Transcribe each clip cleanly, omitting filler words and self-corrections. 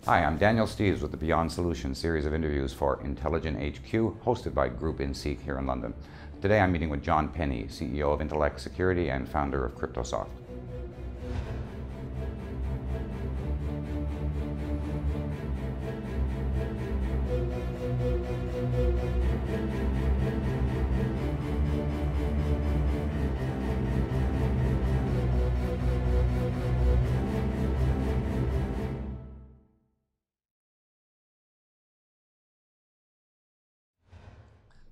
Hi, I'm Daniel Steeves with the Beyond Solutions series of interviews for IntelligentHQ, hosted by Groupe INSEEC here in London. Today I'm meeting with Jon Penney, CEO of Intellect Security and founder of Cryptosoft.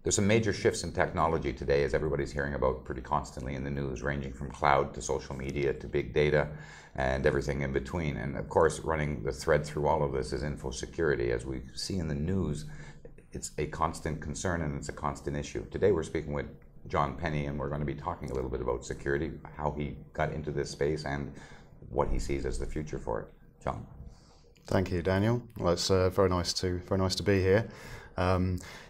There's some major shifts in technology today, as everybody's hearing about pretty constantly in the news, ranging from cloud to social media to big data and everything in between. And of course, running the thread through all of this is info security. As we see in the news, it's a constant concern and it's a constant issue. Today we're speaking with Jon Penney, and we're going to be talking a little bit about security, how he got into this space and what he sees as the future for it. Jon. Thank you, Daniel. Well, it's very nice to be here.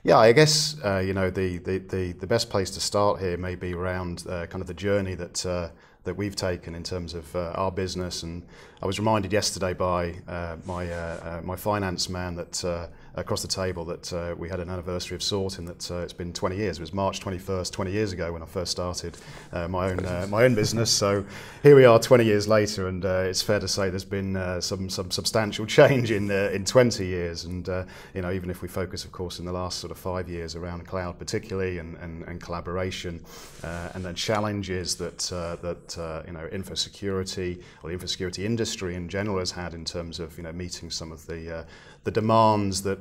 Yeah, I guess you know, the best place to start here may be around kind of the journey that we've taken in terms of our business. And I was reminded yesterday by my finance man that across the table that we had an anniversary of sorting, that it's been 20 years. It was March 21st, 20 years ago when I first started my own business. So here we are 20 years later, and it's fair to say there's been some substantial change in 20 years. And you know, even if we focus, of course, in the last sort of 5 years around cloud particularly and collaboration and the challenges that you know, info security or the info security industry in general has had in terms of, you know, meeting some of the demands that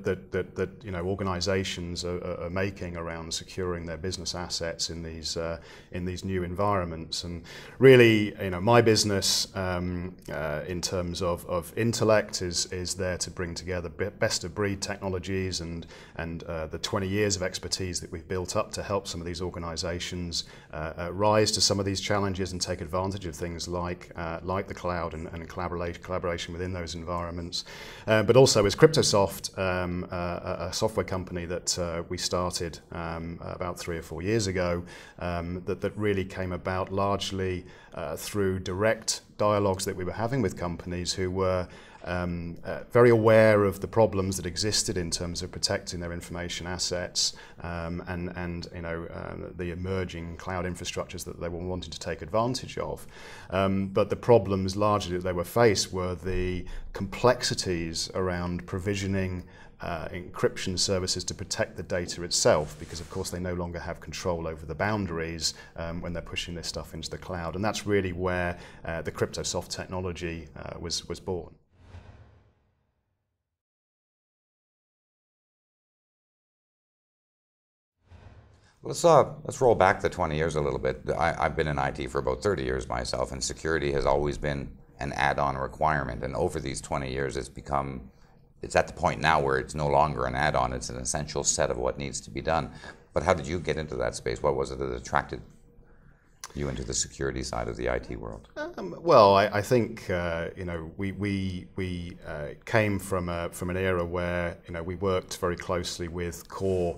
you know, organisations are making around securing their business assets in these new environments. And really, you know, my business in terms of Intellect is there to bring together best of breed technologies and the 20 years of expertise that we've built up to help some of these organisations rise to some of these challenges and take advantage of things like the cloud and collaboration within those environments, but also as Cryptosoft, a software company that we started about 3 or 4 years ago, that really came about largely through direct dialogues that we were having with companies who were very aware of the problems that existed in terms of protecting their information assets and you know, the emerging cloud infrastructures that they were wanting to take advantage of. But the problems largely that they were faced were the complexities around provisioning encryption services to protect the data itself, because of course they no longer have control over the boundaries when they're pushing this stuff into the cloud. And that's really where the Cryptosoft technology was born. Let's roll back the 20 years a little bit. I've been in IT for about 30 years myself, and security has always been an add-on requirement. And over these 20 years, it's at the point now where it's no longer an add-on, it's an essential set of what needs to be done. But how did you get into that space? What was it that attracted you into the security side of the IT world? Well, I think you know, we came from an era where, you know, we worked very closely with core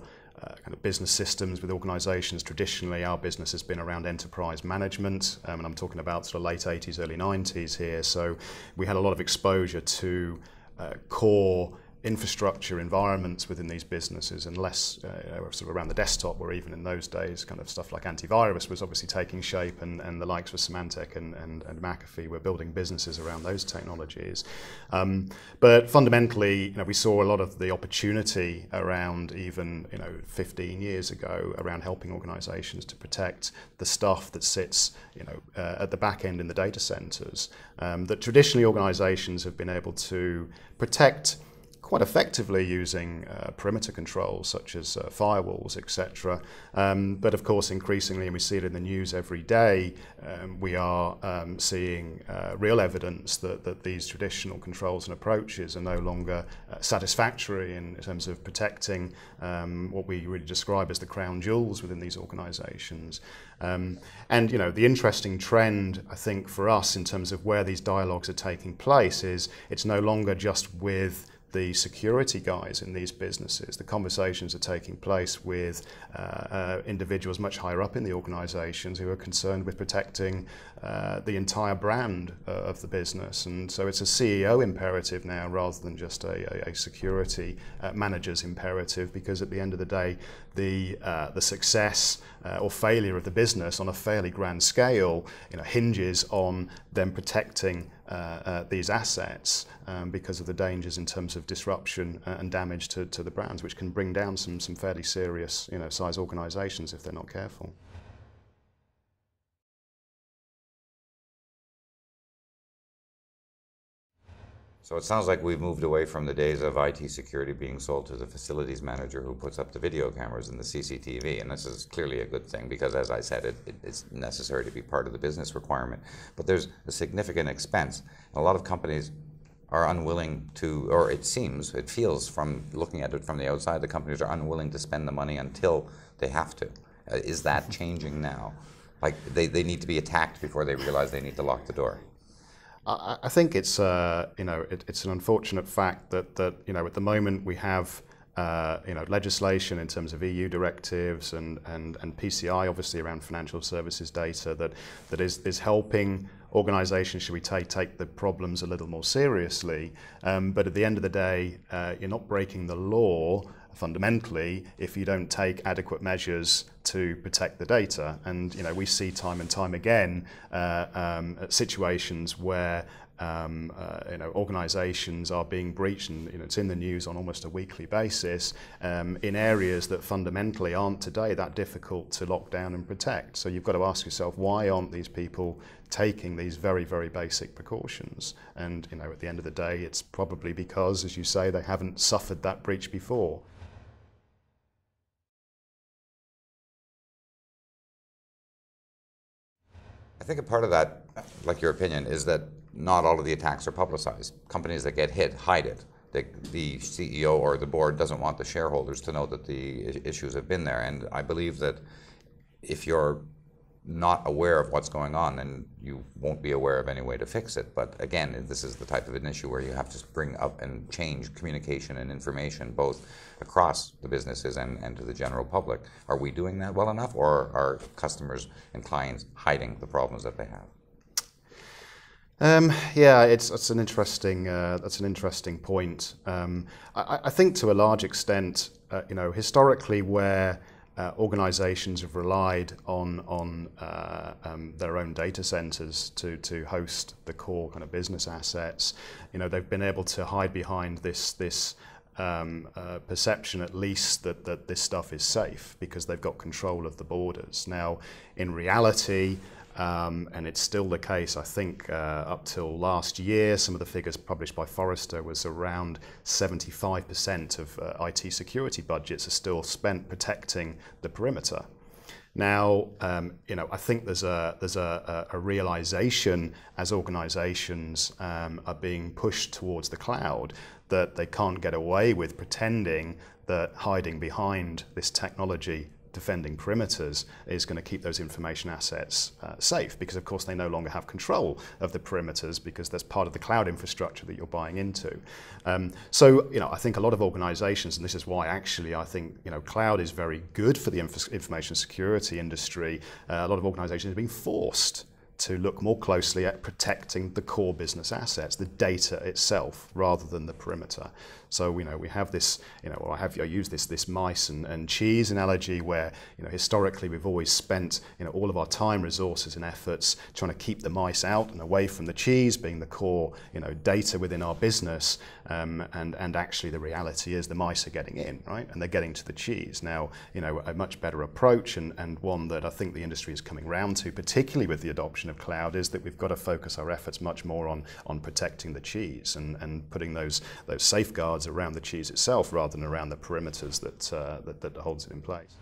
kind of business systems with organisations. Traditionally, our business has been around enterprise management, and I'm talking about sort of late 80s, early 90s here. So we had a lot of exposure to core infrastructure environments within these businesses, and less sort of around the desktop, where even in those days kind of stuff like antivirus was obviously taking shape, and the likes of Symantec and McAfee were building businesses around those technologies. But fundamentally, you know, we saw a lot of the opportunity around even, you know, 15 years ago around helping organizations to protect the stuff that sits, you know, at the back end in the data centers, that traditionally organizations have been able to protect quite effectively using perimeter controls such as firewalls, etc. But of course, increasingly, and we see it in the news every day, we are seeing real evidence that these traditional controls and approaches are no longer satisfactory in terms of protecting what we really describe as the crown jewels within these organizations. And you know, the interesting trend, I think, for us in terms of where these dialogues are taking place is it's no longer just with the security guys in these businesses, the conversations are taking place with individuals much higher up in the organizations who are concerned with protecting the entire brand of the business. And so it's a CEO imperative now rather than just a security manager's imperative, because at the end of the day, the success or failure of the business on a fairly grand scale, hinges on them protecting these assets because of the dangers in terms of disruption and damage to the brands, which can bring down some fairly serious size organizations if they're not careful. So it sounds like we've moved away from the days of IT security being sold to the facilities manager who puts up the video cameras and the CCTV, and this is clearly a good thing because, as I said, it's necessary to be part of the business requirement. But there's a significant expense. And a lot of companies are unwilling to, or it feels from looking at it from the outside, the companies are unwilling to spend the money until they have to. Is that changing now? Like they need to be attacked before they realize they need to lock the door? I think it's it's an unfortunate fact that at the moment we have legislation in terms of EU directives and PCI obviously around financial services data that is helping organisations, should we take the problems a little more seriously, but at the end of the day, you're not breaking the law fundamentally if you don't take adequate measures to protect the data. And we see time and time again situations where organisations are being breached, and it's in the news on almost a weekly basis in areas that fundamentally aren't today that difficult to lock down and protect. So you've got to ask yourself, why aren't these people taking these very, very basic precautions? And at the end of the day, it's probably because, as you say, they haven't suffered that breach before. I think a part of that, like your opinion, is that not all of the attacks are publicized. Companies that get hit hide it. The CEO or the board doesn't want the shareholders to know that the issues have been there. And I believe that if you're not aware of what's going on, then you won't be aware of any way to fix it. But again, this is the type of an issue where you have to bring up and change communication and information both across the businesses and to the general public. Are we doing that well enough, or are customers and clients hiding the problems that they have? Yeah, that's an interesting point. I think to a large extent, historically, where organisations have relied on their own data centres to host the core kind of business assets, they've been able to hide behind this perception, at least, that this stuff is safe because they've got control of the borders. Now, in reality, and it's still the case, I think, up till last year, some of the figures published by Forrester was around 75% of IT security budgets are still spent protecting the perimeter. Now, I think there's a realization as organizations are being pushed towards the cloud that they can't get away with pretending that hiding behind this technology, defending perimeters, is going to keep those information assets safe, because of course they no longer have control of the perimeters because that's part of the cloud infrastructure that you're buying into. So I think a lot of organizations, and this is why actually I think cloud is very good for the information security industry, a lot of organizations are being forced to look more closely at protecting the core business assets, the data itself, rather than the perimeter. So we have this, I use this mice and cheese analogy where historically we've always spent all of our time, resources, and efforts trying to keep the mice out and away from the cheese, being the core data within our business. And actually the reality is the mice are getting in, right, and they're getting to the cheese. Now, a much better approach, and one that I think the industry is coming round to, particularly with the adoption of cloud, is that we've got to focus our efforts much more on protecting the cheese and putting those safeguards around the cheese itself rather than around the perimeters that holds it in place.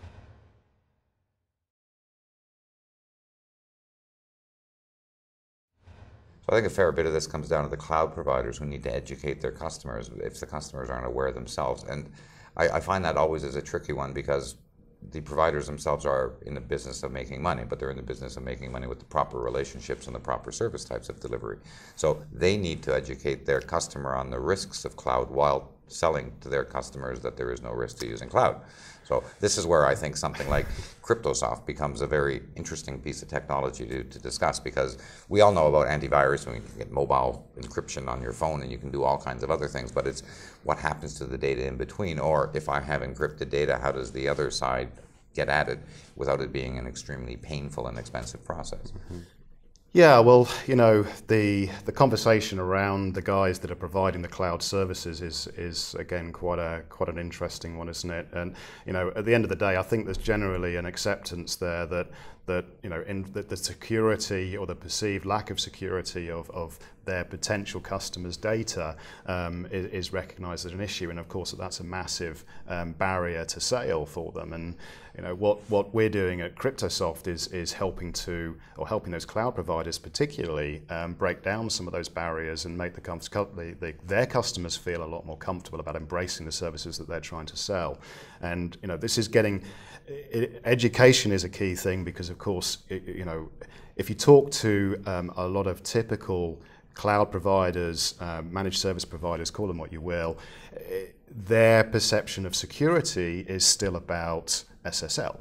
So I think a fair bit of this comes down to the cloud providers who need to educate their customers if the customers aren't aware themselves. And I find that always is a tricky one, because the providers themselves are in the business of making money, but they're in the business of making money with the proper relationships and the proper service types of delivery. So they need to educate their customer on the risks of cloud while selling to their customers that there is no risk to using cloud. So this is where I think something like Cryptosoft becomes a very interesting piece of technology to discuss, because we all know about antivirus, when you can get mobile encryption on your phone and you can do all kinds of other things, but it's what happens to the data in between, or if I have encrypted data, how does the other side get at it without it being an extremely painful and expensive process? Mm-hmm. Yeah, well, you know, the conversation around the guys that are providing the cloud services is again quite an interesting one, isn't it? And you know, at the end of the day, I think there's generally an acceptance there that you know, in the security or the perceived lack of security of their potential customers' data is recognised as an issue, and of course that's a massive barrier to sale for them. And you know, what we're doing at Cryptosoft is helping those cloud providers particularly break down some of those barriers and make their customers feel a lot more comfortable about embracing the services that they're trying to sell. And you know, this is education is a key thing, because of course, you know, if you talk to a lot of typical cloud providers, managed service providers, call them what you will, their perception of security is still about SSL.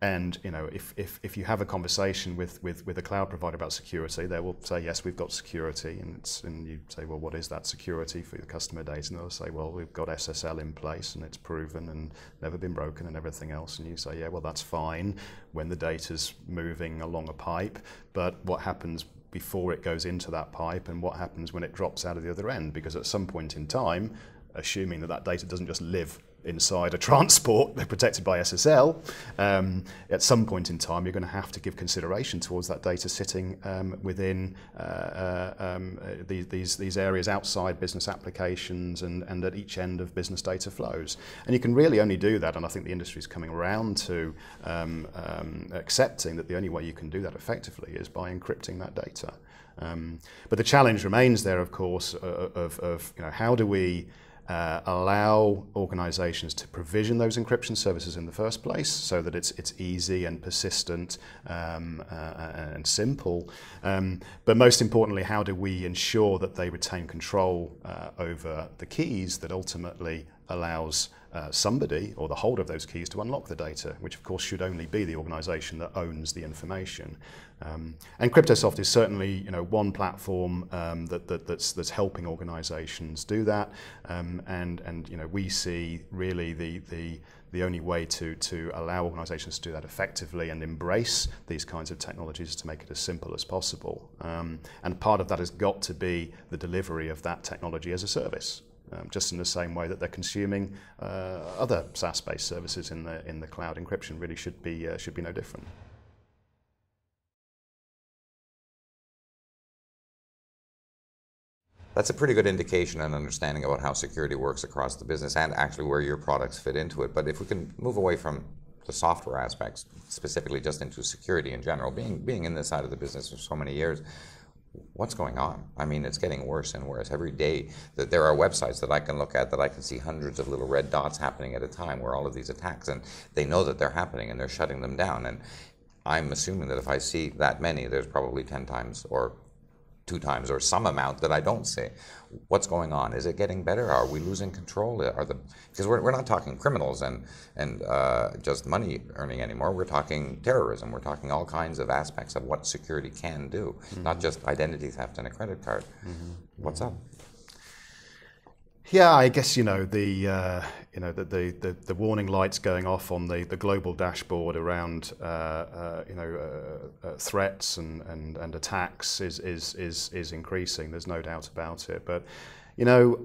And you know, if you have a conversation with a cloud provider about security, they will say, yes, we've got security, and you say, well, what is that security for your customer data? And they'll say, well, we've got SSL in place and it's proven and never been broken and everything else. And you say, yeah, well, that's fine when the data's moving along a pipe, but what happens before it goes into that pipe, and what happens when it drops out of the other end? Because at some point in time, assuming that data doesn't just live inside a transport, they're protected by SSL, at some point in time you're going to have to give consideration towards that data sitting within these areas outside business applications and at each end of business data flows. And you can really only do that, and I think the industry is coming around to accepting that the only way you can do that effectively is by encrypting that data. But the challenge remains there, of course, of you know, how do we allow organizations to provision those encryption services in the first place, so that it's easy and persistent and simple. But most importantly, how do we ensure that they retain control over the keys that ultimately allows somebody or the holder of those keys to unlock the data, which of course should only be the organization that owns the information. And Cryptosoft is certainly, you know, one platform that's helping organizations do that. And you know, we see really the only way to allow organizations to do that effectively and embrace these kinds of technologies is to make it as simple as possible. And part of that has got to be the delivery of that technology as a service. Just in the same way that they're consuming other SaaS-based services in the cloud, encryption really should be no different. That's a pretty good indication and understanding about how security works across the business and actually where your products fit into it. But if we can move away from the software aspects, specifically just into security in general, being in this side of the business for so many years, what's going on? I mean, it's getting worse and worse. Every day that there are websites that I can look at that I can see hundreds of little red dots happening at a time where all of these attacks, and they know that they're happening and they're shutting them down. And I'm assuming that if I see that many, there's probably 10 times or 2 times or some amount that I don't see. What's going on? Is it getting better? Are we losing control? Because we're not talking criminals and just money earning anymore. We're talking terrorism. We're talking all kinds of aspects of what security can do, not just identity theft and a credit card. What's up? Yeah, I guess, you know, the warning lights going off on the global dashboard around threats and attacks is increasing. There's no doubt about it. But you know,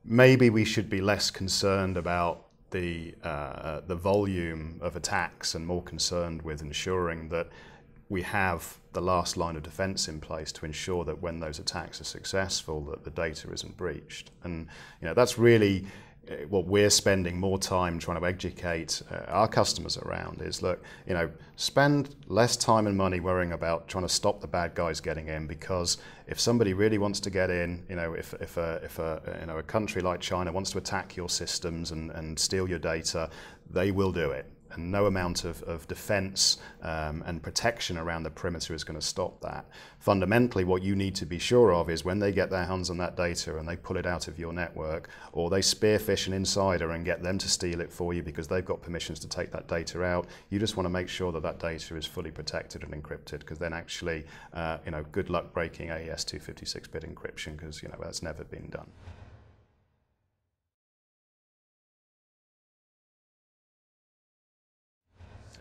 maybe we should be less concerned about the volume of attacks and more concerned with ensuring that we have the last line of defense in place to ensure that when those attacks are successful, that the data isn't breached. And you know, that's really what we're spending more time trying to educate our customers around is, look, you know, spend less time and money worrying about trying to stop the bad guys getting in, because if somebody really wants to get in, you know, if a country like China wants to attack your systems and steal your data, they will do it. no amount of defense and protection around the perimeter is going to stop that. Fundamentally, what you need to be sure of is when they get their hands on that data and they pull it out of your network, or they spearfish an insider and get them to steal it for you because they've got permissions to take that data out, you just want to make sure that that data is fully protected and encrypted, because then actually, good luck breaking AES 256-bit encryption, because that's never been done.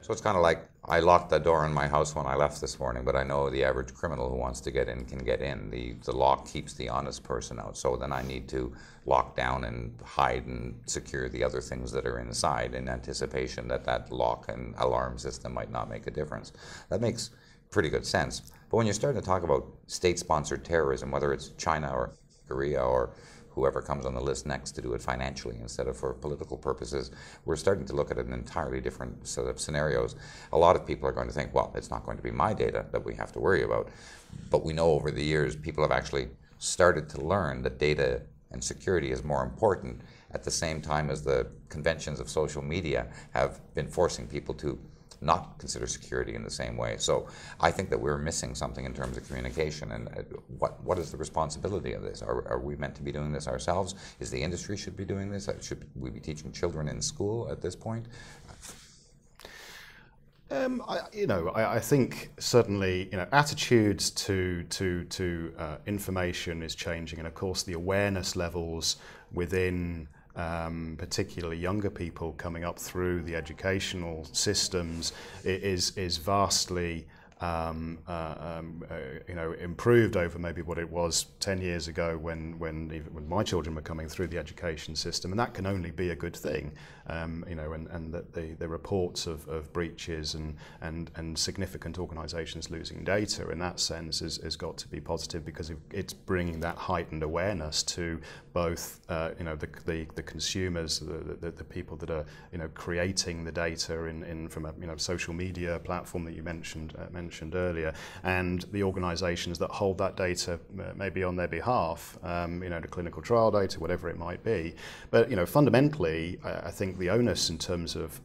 So it's kind of like I locked the door in my house when I left this morning, but I know the average criminal who wants to get in can get in. The lock keeps the honest person out. So then I need to lock down and hide and secure the other things that are inside in anticipation that that lock and alarm system might not make a difference. That makes pretty good sense. But when you're starting to talk about state-sponsored terrorism, whether it's China or Korea or whoever comes on the list next to do it financially instead of for political purposes, we're starting to look at an entirely different set of scenarios. A lot of people are going to think, well, it's not going to be my data that we have to worry about. But we know over the years, people have actually started to learn that data and security is more important, at the same time as the conventions of social media have been forcing people to not consider security in the same way. So I think that we're missing something in terms of communication. And what is the responsibility of this? Are we meant to be doing this ourselves? Is the industry should be doing this? Should we be teaching children in school at this point? I think certainly attitudes to information is changing, and of course the awareness levels within particularly younger people coming up through the educational systems is vastly improved over maybe what it was 10 years ago when my children were coming through the education system, and that can only be a good thing. And that the reports of breaches and significant organisations losing data in that sense has got to be positive, because it's bringing that heightened awareness to both the consumers, the people that are creating the data from a social media platform that you mentioned earlier, and the organisations that hold that data maybe on their behalf, the clinical trial data, whatever it might be. But fundamentally, I think the onus in terms of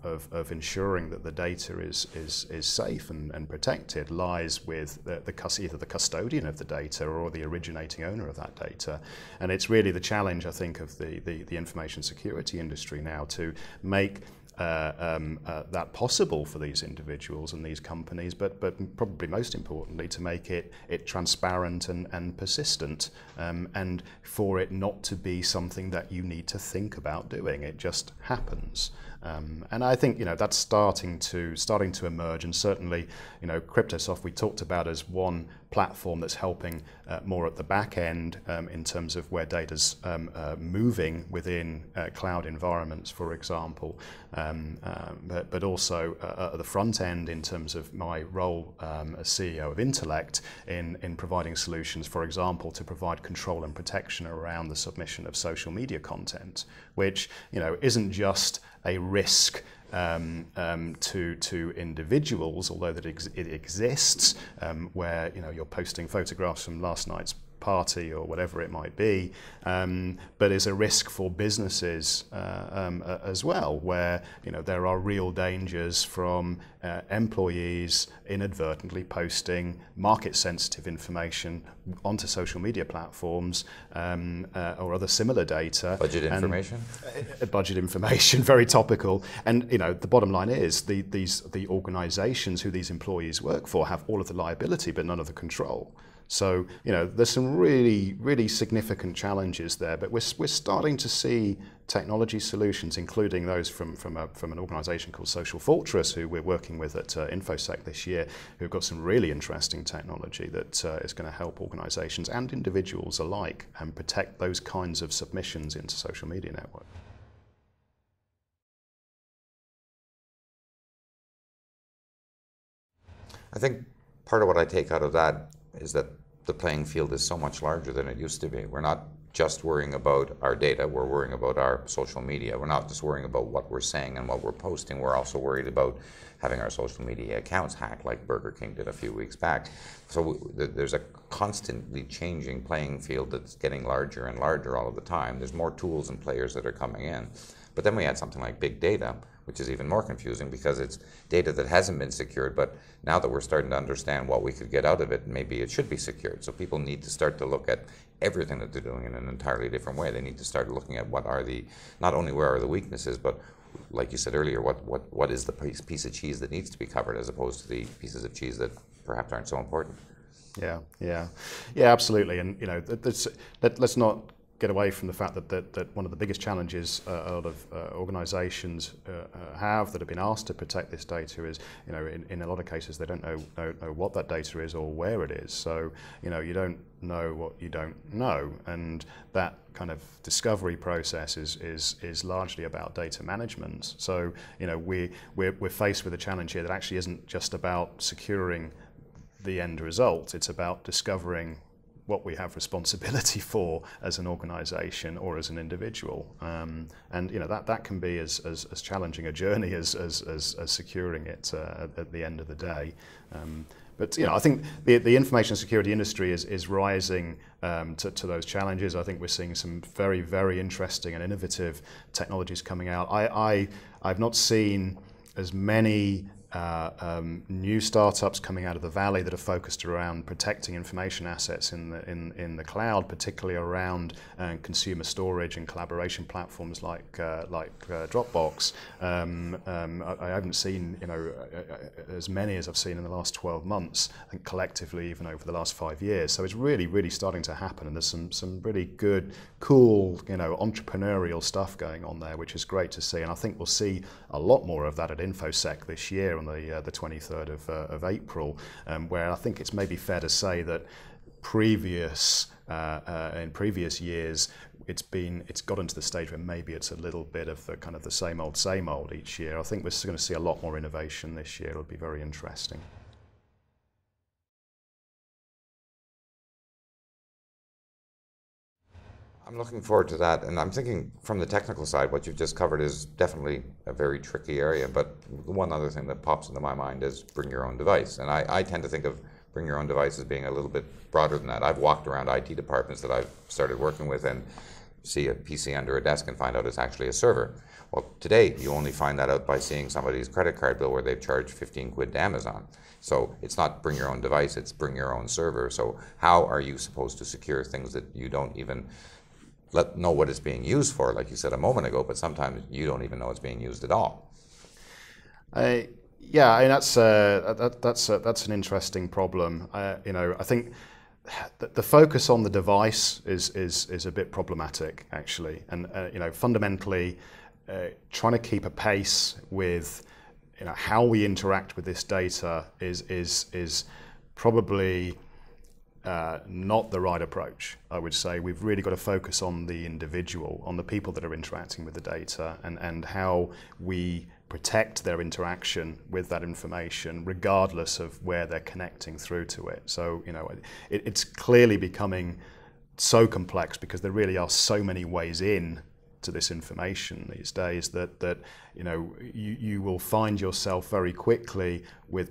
ensuring that the data is safe and protected lies with either the custodian of the data or the originating owner of that data. And it's really the challenge, I think, of the information security industry now to make that possible for these individuals and these companies, but probably most importantly to make it transparent and persistent, and for it not to be something that you need to think about doing. It just happens. And I think that's starting to emerge, and certainly Cryptosoft we talked about as one platform that's helping more at the back end in terms of where data's moving within cloud environments, for example, but also at the front end in terms of my role as CEO of Intellect in providing solutions, for example, to provide control and protection around the submission of social media content, which isn't just a risk to individuals, although that it exists, where you're posting photographs from last night's party or whatever it might be, but is a risk for businesses as well, where there are real dangers from employees inadvertently posting market-sensitive information onto social media platforms or other similar data. Budget information? Budget information, very topical. And the bottom line is the organisations who these employees work for have all of the liability but none of the control. So there's some really, really significant challenges there, but we're starting to see technology solutions, including those from an organisation called Social Fortress, who we're working with at InfoSec this year, who've got some really interesting technology that is going to help organisations and individuals alike and protect those kinds of submissions into social media networks. I think part of what I take out of that is that the playing field is so much larger than it used to be. We're not just worrying about our data, we're worrying about our social media. We're not just worrying about what we're saying and what we're posting, we're also worried about having our social media accounts hacked like Burger King did a few weeks back. So there's a constantly changing playing field that's getting larger and larger all of the time. There's more tools and players that are coming in. But then we had something like big data, which is even more confusing because it's data that hasn't been secured, but now that we're starting to understand what we could get out of it, maybe it should be secured. So people need to start to look at everything that they're doing in an entirely different way. They need to start looking at what are the, not only where are the weaknesses, but like you said earlier, what is the piece of cheese that needs to be covered as opposed to the pieces of cheese that perhaps aren't so important. Yeah, absolutely. And let's not get away from the fact that one of the biggest challenges a lot of organisations have that have been asked to protect this data is, in a lot of cases they don't know what that data is or where it is. So you don't know what you don't know, and that kind of discovery process is largely about data management. So we're faced with a challenge here that actually isn't just about securing the end result. It's about discovering what we have responsibility for as an organisation or as an individual, and that can be as challenging a journey as securing it at the end of the day. But I think the information security industry is rising to those challenges. I think we're seeing some very, very interesting and innovative technologies coming out. I've not seen as many new startups coming out of the valley that are focused around protecting information assets in the cloud, particularly around consumer storage and collaboration platforms like Dropbox. I haven't seen as many as I've seen in the last 12 months. I think collectively even over the last 5 years. So it's really, really starting to happen, and there's some really good, cool, entrepreneurial stuff going on there, which is great to see. And I think we'll see a lot more of that at InfoSec this year on the 23rd of April, where I think it's maybe fair to say that in previous years it's gotten to the stage where maybe it's a little bit of the kind of the same old each year. I think we're going to see a lot more innovation this year. It'll be very interesting. I'm looking forward to that, and I'm thinking from the technical side, what you've just covered is definitely a very tricky area, but one other thing that pops into my mind is bring your own device, and I tend to think of bring your own device as being a little bit broader than that. I've walked around IT departments that I've started working with and see a PC under a desk and find out it's actually a server. Well, today you only find that out by seeing somebody's credit card bill where they've charged 15 quid to Amazon. So it's not bring your own device, it's bring your own server. So how are you supposed to secure things that you don't even know what it's being used for, like you said a moment ago, but sometimes you don't even know it's being used at all? Yeah, I mean, that's an interesting problem. I think the focus on the device is a bit problematic, actually, and fundamentally trying to keep a pace with how we interact with this data is probably not the right approach. I would say we've really got to focus on the individual, on the people that are interacting with the data, and how we protect their interaction with that information regardless of where they're connecting through to it. So it's clearly becoming so complex because there really are so many ways in to this information these days that you will find yourself very quickly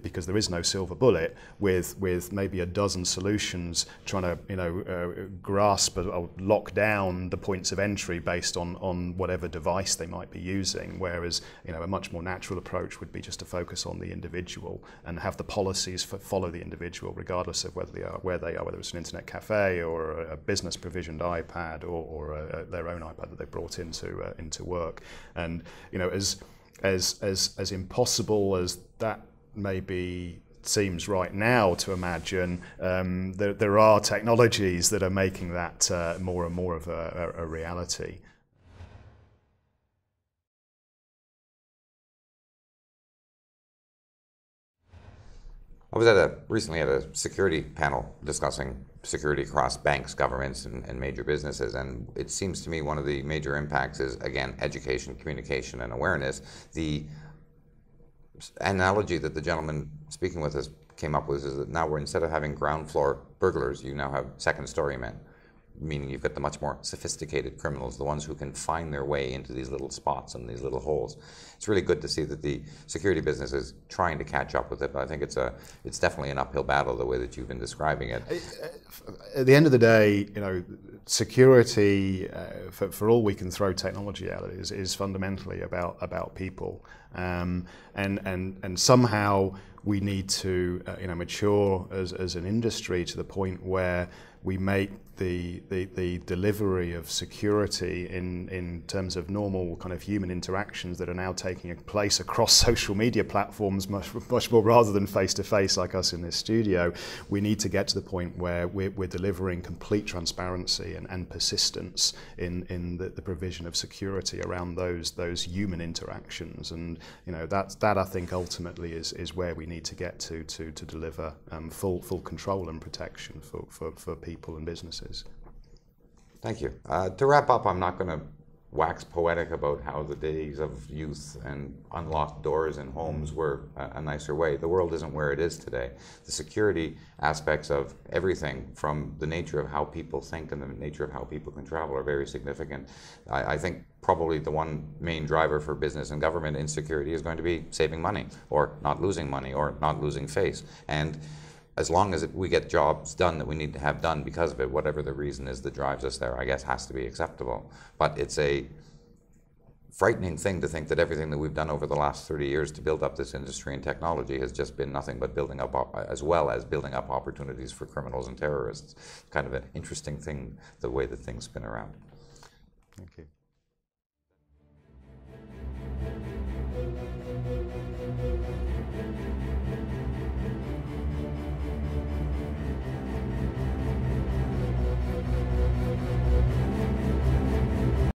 because there is no silver bullet, with maybe a dozen solutions trying to grasp or lock down the points of entry based on whatever device they might be using. Whereas a much more natural approach would be just to focus on the individual and have the policies follow the individual regardless of where they are, whether it's an internet cafe or a business provisioned iPad or their own iPad that they brought into work. And as impossible as that maybe seems right now to imagine, there are technologies that are making that more and more of a reality. I was recently at a security panel discussing security across banks, governments, and major businesses, and it seems to me one of the major impacts is, again, education, communication, and awareness. The analogy that the gentleman speaking with us came up with is that now instead of having ground floor burglars, you now have second story men, meaning you've got the much more sophisticated criminals, the ones who can find their way into these little spots and these little holes. It's really good to see that the security business is trying to catch up with it, but I think it's definitely an uphill battle the way that you've been describing it. At the end of the day, security, for all we can throw technology at it, is fundamentally about people, and somehow we need to mature as an industry to the point where we make the delivery of security in terms of normal kind of human interactions that are now taking place across social media platforms much more rather than face to face like us in this studio. We need to get to the point where we're delivering complete transparency and persistence in the provision of security around those human interactions, and that I think ultimately is where we need to get to deliver full control and protection for people and businesses. Thank you. To wrap up, I'm not going to wax poetic about how the days of youth and unlocked doors in homes were a nicer way. The world isn't where it is today. The security aspects of everything, from the nature of how people think and the nature of how people can travel, are very significant. I think probably the one main driver for business and government insecurity is going to be saving money, or not losing money, or not losing face. And as long as we get jobs done that we need to have done because of it, whatever the reason is that drives us there, I guess has to be acceptable. But it's a frightening thing to think that everything that we've done over the last 30 years to build up this industry and technology has just been nothing but building up, as well as building up opportunities for criminals and terrorists. Kind of an interesting thing, the way that things spin around. Thank you.